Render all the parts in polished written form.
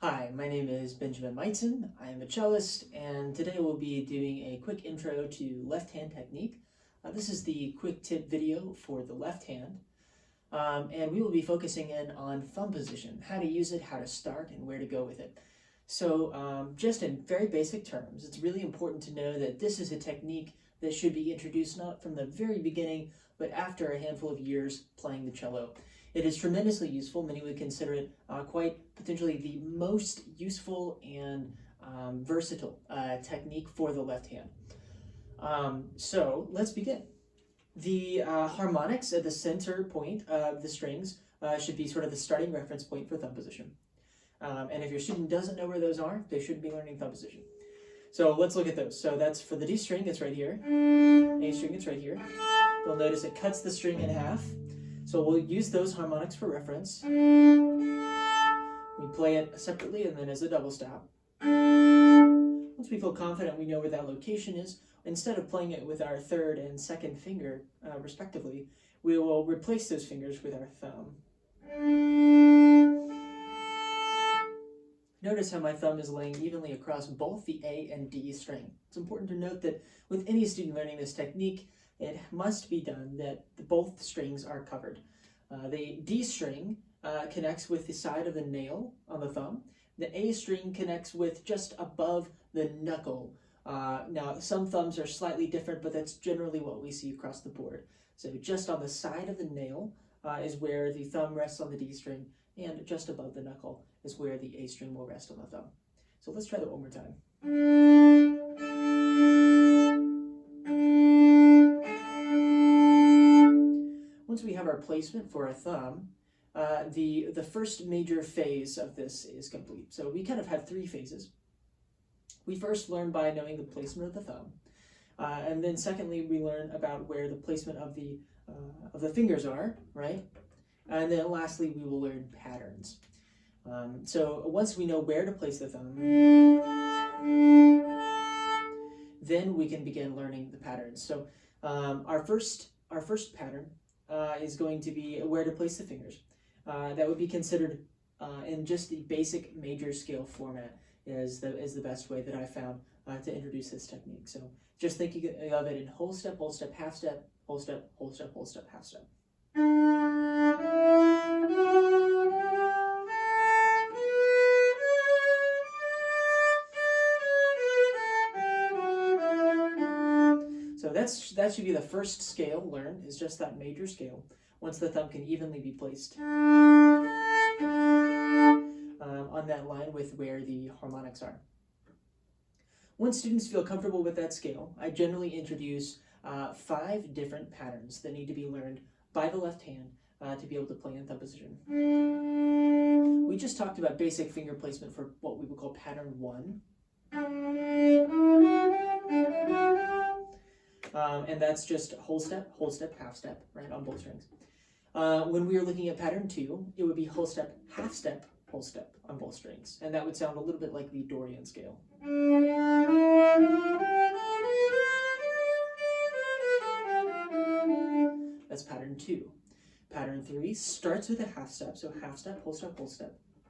Hi, my name is Benjamin Meitzen. I am a cellist, and today we'll be doing a quick intro to left hand technique. This is the quick tip video for the left hand, and we will be focusing in on thumb position, how to use it, how to start, and where to go with it. So just in very basic terms, it's really important to know that this is a technique that should be introduced not from the very beginning, but after a handful of years playing the cello. It is tremendously useful. Many would consider it quite potentially the most useful and versatile technique for the left hand. So let's begin. The harmonics at the center point of the strings should be sort of the starting reference point for thumb position. And if your student doesn't know where those are, they shouldn't be learning thumb position. So let's look at those. So that's for the D string, it's right here. A string, it's right here. You'll notice it cuts the string in half. So we'll use those harmonics for reference. We play it separately and then as a double stop. Once we feel confident we know where that location is, instead of playing it with our third and second finger, respectively, we will replace those fingers with our thumb. Notice how my thumb is laying evenly across both the A and D string. It's important to note that with any student learning this technique, it must be done that both strings are covered. The D string connects with the side of the nail on the thumb. The A string connects with just above the knuckle. Now, some thumbs are slightly different, but that's generally what we see across the board. So just on the side of the nail is where the thumb rests on the D string, and just above the knuckle is where the A string will rest on the thumb. So let's try that one more time. Once we have our placement for our thumb, the first major phase of this is complete. So we kind of have three phases. We first learn by knowing the placement of the thumb, and then secondly we learn about where the placement of the fingers are, right? And then lastly we will learn patterns. So once we know where to place the thumb, then we can begin learning the patterns. So our first pattern is going to be where to place the fingers. That would be considered in just the basic major scale format is the best way that I found to introduce this technique. So just thinking of it in whole step, half step, whole step, whole step, whole step, half step. So that should be the first scale learned, is just that major scale, once the thumb can evenly be placed on that line with where the harmonics are. Once students feel comfortable with that scale, I generally introduce 5 different patterns that need to be learned by the left hand to be able to play in thumb position. We just talked about basic finger placement for what we would call pattern 1. And that's just whole step, half step, right, on both strings. When we are looking at pattern 2, it would be whole step, half step, whole step on both strings. And that would sound a little bit like the Dorian scale. That's pattern 2. Pattern 3 starts with a half step, so half step, whole step,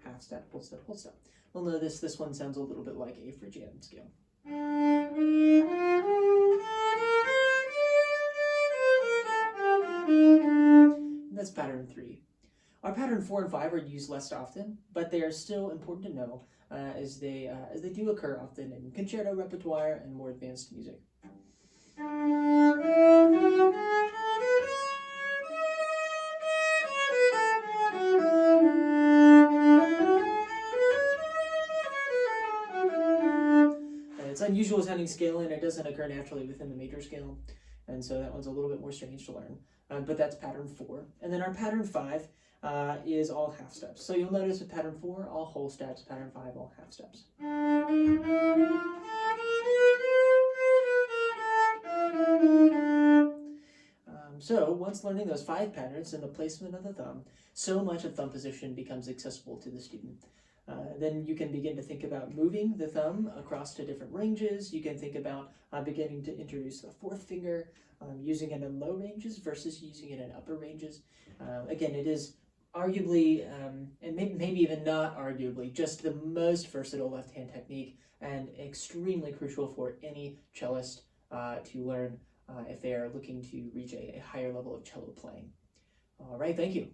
half step, whole step, whole step. Well, notice this one sounds a little bit like a Phrygian scale. That's pattern 3. Our pattern 4 and 5 are used less often, but they are still important to know as they do occur often in concerto repertoire and more advanced music. It's unusual sounding scale, and it doesn't occur naturally within the major scale, and so that one's a little bit more strange to learn. But that's pattern 4. And then our pattern 5 is all half steps. So you'll notice with pattern 4, all whole steps, pattern 5, all half steps. So once learning those 5 patterns and the placement of the thumb, so much of thumb position becomes accessible to the student. Then you can begin to think about moving the thumb across to different ranges. You can think about beginning to introduce the 4th finger, using it in low ranges versus using it in upper ranges. Again, it is arguably, and maybe even not arguably, just the most versatile left hand technique and extremely crucial for any cellist to learn if they are looking to reach a higher level of cello playing. All right, thank you.